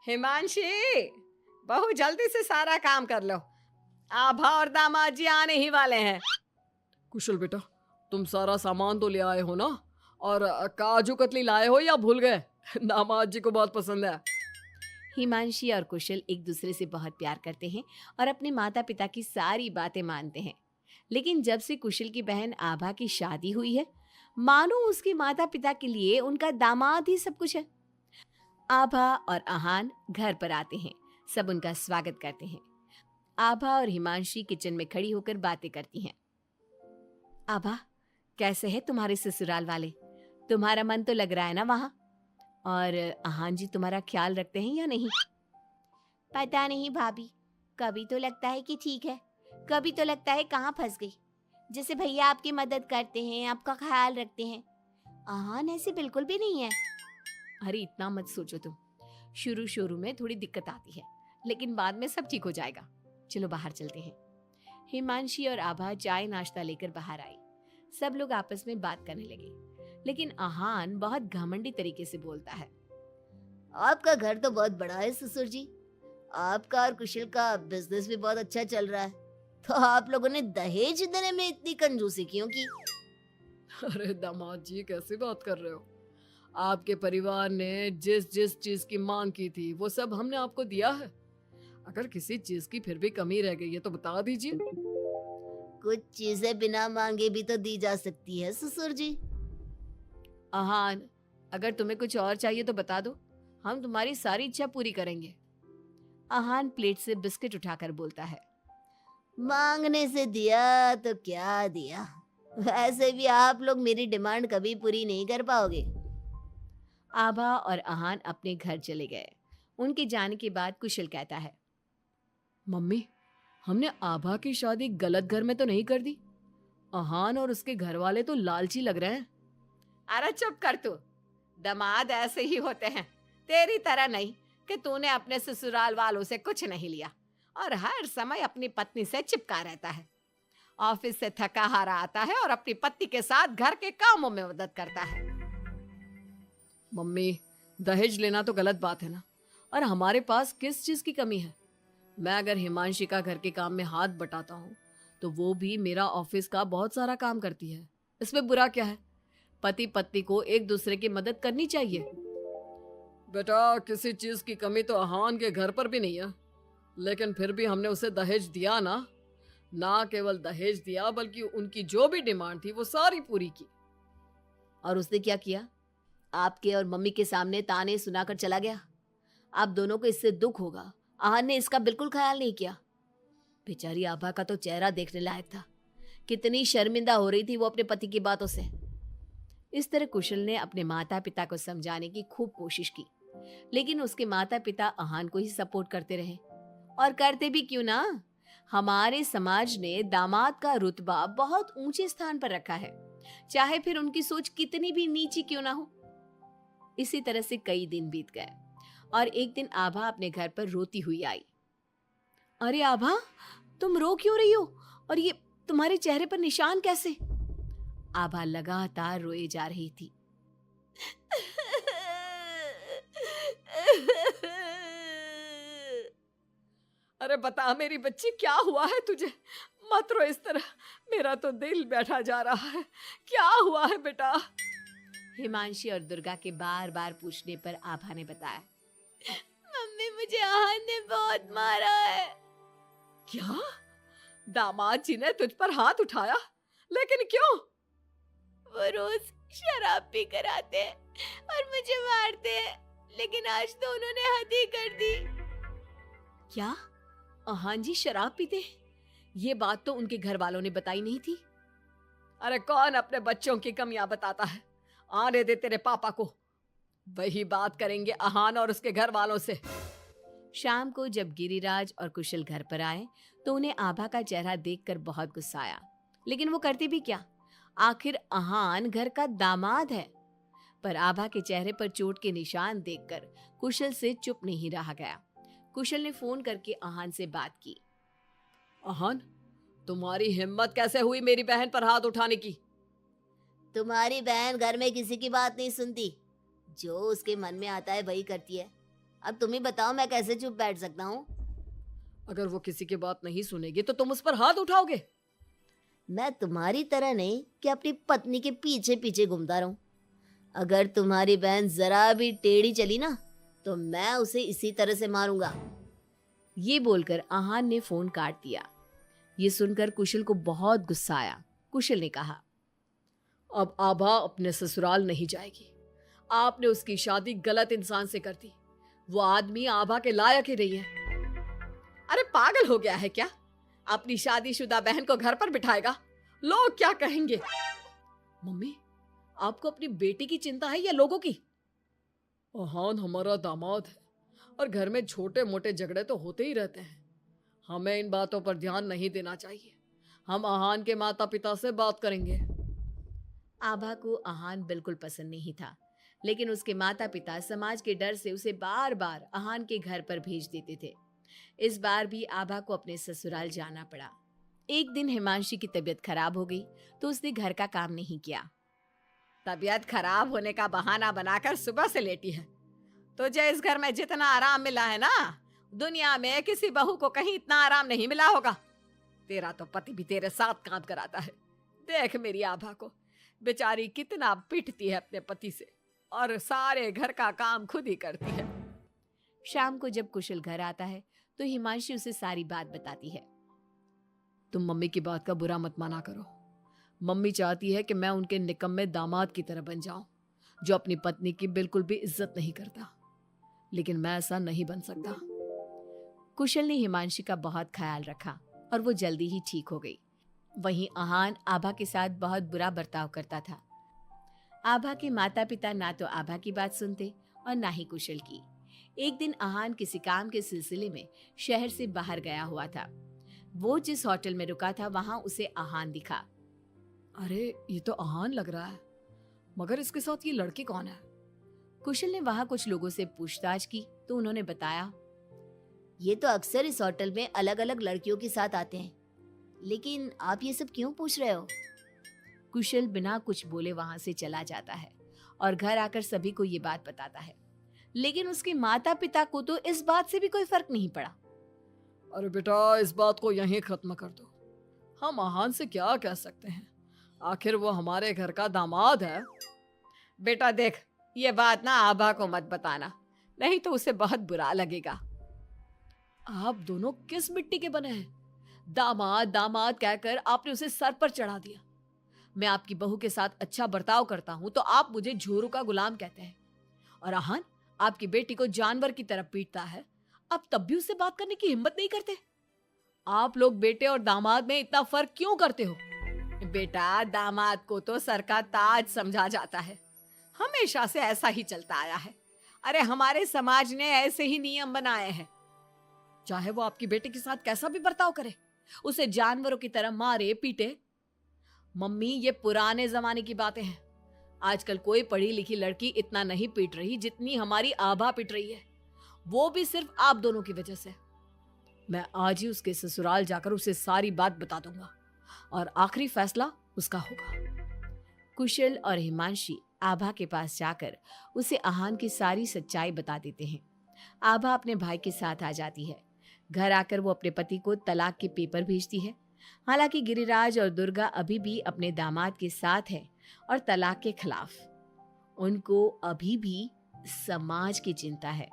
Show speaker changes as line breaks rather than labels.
हिमांशी, बहू जल्दी से सारा काम कर लो। आभा और दामाद जी आने ही वाले हैं।
कुशल बेटा, तुम सारा सामान तो ले आए हो ना? और काजू कतली लाए हो या भूल गए? दामाद जी को बहुत पसंद है।
हिमांशी और कुशल एक दूसरे से बहुत प्यार करते हैं और अपने माता पिता की सारी बातें मानते हैं। लेकिन जब से कुशल की बहन आभा की शादी हुई है, मानो उसके माता पिता के लिए उनका दामाद ही सब कुछ है। आभा और आहान घर पर आते हैं। सब उनका स्वागत करते हैं। आभा और हिमांशी किचन में खड़ी होकर बातें करती हैं। आभा, कैसे है तुम्हारे ससुराल वाले? तुम्हारा मन तो लग रहा है ना वहाँ? और आहान जी तुम्हारा ख्याल रखते हैं या नहीं? पता नहीं भाभी, कभी तो लगता है कि ठीक है, कभी तो लगता है कहाँ फंस गई। जैसे भैया आपकी मदद करते हैं, आपका ख्याल रखते हैं, आहान ऐसे बिल्कुल भी नहीं है। अरे इतना मत सोचो तुम। शुरू शुरू में थोड़ी दिक्कत आती है, लेकिन बाद में सब ठीक हो जाएगा। चलो बाहर चलते हैं। हिमांशी और आभा चाय नाश्ता लेकर बाहर आई। सब लोग आपस में बात करने लगे, लेकिन आहान बहुत घमंडी तरीके से बोलता है।
आपका घर तो बहुत बड़ा है ससुर जी। आपका और कुशल का बिजनेस भी बहुत अच्छा चल रहा है, तो आप लोगों ने दहेज देने में इतनी कंजूसी क्यों की?
अरे दामाद जी, कैसी बात कर रहे हो? आपके परिवार ने जिस जिस चीज की मांग की थी वो सब हमने आपको दिया है। अगर किसी चीज की फिर भी कमी रह गई है तो बता दीजिए।
कुछ चीजें बिना मांगे भी तो दी जा सकती है ससुर जी।
आहान, अगर तुम्हें कुछ और चाहिए तो बता दो, हम तुम्हारी सारी इच्छा पूरी करेंगे। आहान प्लेट से बिस्किट उठाकर बोलता है।
मांगने से दिया तो क्या दिया, वैसे भी आप लोग मेरी डिमांड कभी पूरी नहीं कर पाओगे।
आभा और आहान अपने घर चले गए। उनके जाने के बाद कुशल कहता है।
मम्मी, हमने आभा की शादी गलत घर में तो नहीं कर दी? आहान और उसके घर वाले तो लालची लग रहे हैं।
अरे चुप कर तू। दामाद ऐसे ही होते हैं, तेरी तरह नहीं कि तूने अपने ससुराल वालों से कुछ नहीं लिया और हर समय अपनी पत्नी से चिपका रहता है। ऑफिस से थका हारा आता है और अपनी पत्नी के साथ घर के कामों में मदद करता है।
मम्मी, दहेज लेना तो गलत बात है ना? और हमारे पास किस चीज की कमी है? मैं अगर हिमांशी का घर के काम में हाथ बटाता हूँ तो वो भी मेरा ऑफिस का बहुत सारा काम करती है। इसमें बुरा क्या है? पति पत्नी को एक दूसरे की मदद करनी चाहिए। बेटा, किसी चीज की कमी तो आहान के घर पर भी नहीं है, लेकिन फिर भी हमने उसे दहेज दिया ना। ना केवल दहेज दिया बल्कि उनकी जो भी डिमांड थी वो सारी पूरी की।
और उसने क्या किया? आपके और मम्मी के सामने ताने सुनाकर चला गया। आप दोनों को इससे दुख होगा, आहान ने इसका बिल्कुल ख्याल नहीं किया। बेचारी आभा का तो चेहरा देखने लायक था, कितनी शर्मिंदा हो रही थी वो अपने पति की बातों से।
इस तरह कुशल ने अपने माता पिता को समझाने की खूब कोशिश की, लेकिन उसके माता पिता आहान को ही सपोर्ट करते रहे। और करते भी क्यों ना, हमारे समाज ने दामाद का रुतबा बहुत ऊंचे स्थान पर रखा है, चाहे फिर उनकी सोच कितनी भी नीची क्यों ना हो। इसी तरह से कई दिन बीत गए और एक दिन आभा अपने घर पर रोती हुई आई। अरे आभा, तुम रो क्यों रही हो? और ये तुम्हारे चेहरे पर निशान कैसे? आभा लगातार रोए जा रही थी।
अरे बता मेरी बच्ची, क्या हुआ है तुझे? मत रो इस तरह, मेरा तो दिल बैठा जा रहा है। क्या हुआ है बेटा?
हिमांशी और दुर्गा के बार बार पूछने पर आभा ने बताया। मम्मी, मुझे आहान ने बहुत मारा है।
क्या? दामाद जी ने तुझ पर हाथ उठाया? लेकिन क्यों?
वो रोज शराब पी कर आते हैं और मुझे मारते हैं, लेकिन आज तो उन्होंने हद ही कर दी। क्या आहान जी शराब पीते हैं? ये बात तो उनके घर वालों ने बताई नहीं थी।
अरे कौन अपने बच्चों की कमियां बताता है? आने दे तेरे पापा को, वही बात करेंगे आहान और उसके घर वालों से।
शाम को जब गिरिराज और कुशल घर पर आए तो उन्हें आभा का चेहरा देखकर बहुत गुस्सा आया, लेकिन वो करते भी क्या, आखिर आहान घर का दामाद है। पर आभा के चेहरे पर चोट के निशान देखकर कुशल से चुप नहीं रहा गया। कुशल ने फोन करके आहान से बात की।
आहान, तुम्हारी हिम्मत कैसे हुई मेरी बहन पर हाथ उठाने की?
तुम्हारी बहन घर में किसी की बात नहीं सुनती, जो उसके मन में आता है वही करती है। अब तुम ही बताओ मैं कैसे चुप बैठ सकता हूँ।
अगर वो किसी की बात नहीं सुनेगी तो तुम उस पर हाथ उठाओगे?
मैं तुम्हारी तरह नहीं कि अपनी पत्नी के पीछे पीछे घूमता रहूं। अगर तुम्हारी बहन जरा भी टेढ़ी चली ना तो मैं उसे इसी तरह से मारूंगा।
ये बोलकर आहान ने फोन काट दिया। ये सुनकर कुशल को बहुत गुस्सा आया। कुशल ने कहा,
अब आभा अपने ससुराल नहीं जाएगी। आपने उसकी शादी गलत इंसान से कर दी। वो आदमी आभा के लायक ही नहीं है। अरे पागल हो गया है क्या? अपनी शादीशुदा बहन को घर पर बिठाएगा? लोग क्या कहेंगे? मम्मी, आपको अपनी बेटी की चिंता है या लोगों की? आहान हमारा दामाद है और घर में छोटे मोटे झगड़े तो होते ही रहते हैं। हमें इन बातों पर ध्यान नहीं देना चाहिए। हम आहान के माता पिता से बात करेंगे।
आभा को आहान बिल्कुल पसंद नहीं था, लेकिन उसके माता पिता समाज के डर से उसे बार बार आहान के घर पर भेज देते थे। इस बार भी आभा को अपने ससुराल जाना पड़ा। एक दिन हिमांशी की तबीयत खराब हो गई तो उसने घर का काम नहीं किया।
तबीयत खराब होने का बहाना बनाकर सुबह से लेटी है। तुझे इस घर में जितना आराम मिला है ना, दुनिया में किसी बहू को कहीं इतना आराम नहीं मिला होगा। तेरा तो पति भी तेरे साथ काम कराता है। देख मेरी आभा को, बेचारी कितना पिटती है अपने पति से और सारे घर का काम खुद ही करती है।
शाम को जब कुशल घर आता है तो हिमांशी उसे सारी बात बताती है।
तुम मम्मी की बात का बुरा मत माना करो। मम्मी चाहती है कि मैं उनके निकम्मे दामाद की तरह बन जाऊं, जो अपनी पत्नी की बिल्कुल भी इज्जत नहीं करता। लेकिन मैं ऐसा नहीं बन सकता।
कुशल ने हिमांशी का बहुत ख्याल रखा और वो जल्दी ही ठीक हो गई। वहीं आहान आभा के साथ बहुत बुरा बर्ताव करता था। आभा के माता पिता ना तो आभा की बात सुनते और ना ही कुशल की। एक दिन आहान किसी काम के सिलसिले में शहर से बाहर गया हुआ था। वो जिस होटल में रुका था वहां उसे आहान दिखा।
अरे ये तो आहान लग रहा है, मगर इसके साथ ये लड़की कौन है?
कुशल ने वहां कुछ लोगों से पूछताछ की तो उन्होंने बताया,
ये तो अक्सर इस होटल में अलग अलग लड़कियों के साथ आते हैं। लेकिन आप ये सब क्यों पूछ रहे हो?
कुशल बिना कुछ बोले वहां से चला जाता है और घर आकर सभी को ये बात बताता है। लेकिन उसके माता पिता को तो इस बात से भी कोई फर्क नहीं पड़ा।
अरे बेटा, इस बात को यहीं खत्म कर दो। हम आहान से क्या कह सकते हैं? आखिर वो हमारे घर का दामाद है। बेटा देख, ये बात ना आभा को मत बताना, नहीं तो उसे बहुत बुरा लगेगा। आप दोनों किस मिट्टी के बने हैं? दामाद दामाद कहकर आपने उसे सर पर चढ़ा दिया। मैं आपकी बहू के साथ अच्छा बर्ताव करता हूं तो आप मुझे झोरू का गुलाम कहते हैं। और आहान आपकी बेटी को जानवर की तरह पीटता है, आप तब भी उससे बात करने की हिम्मत नहीं करते। आप लोग बेटे और दामाद में इतना फर्क क्यों करते हो? बेटा, दामाद को तो सर का ताज समझा जाता है। हमेशा से ऐसा ही चलता आया है। अरे हमारे समाज ने ऐसे ही नियम बनाए हैं। चाहे वो आपकी बेटे के साथ कैसा भी बर्ताव करे, उसे जानवरों की तरह मारे पीटे। मम्मी, ये पुराने जमाने की बातें हैं। आजकल कोई पढ़ी लिखी लड़की इतना नहीं पीट रही जितनी हमारी आभा पीट रही है, वो भी सिर्फ आप दोनों की वजह से। मैं आज ही उसके ससुराल जाकर उसे सारी बात बता दूंगा और आखिरी फैसला उसका होगा।
कुशल और हिमांशी आभा के पास जाकर उसे आहान की सारी सच्चाई बता देते हैं। आभा अपने भाई के साथ आ जाती है। घर आकर वो अपने पति को तलाक के पेपर भेजती है। हालांकि गिरिराज और दुर्गा अभी भी अपने दामाद के साथ है और तलाक के खिलाफ। उनको अभी भी समाज की चिंता है।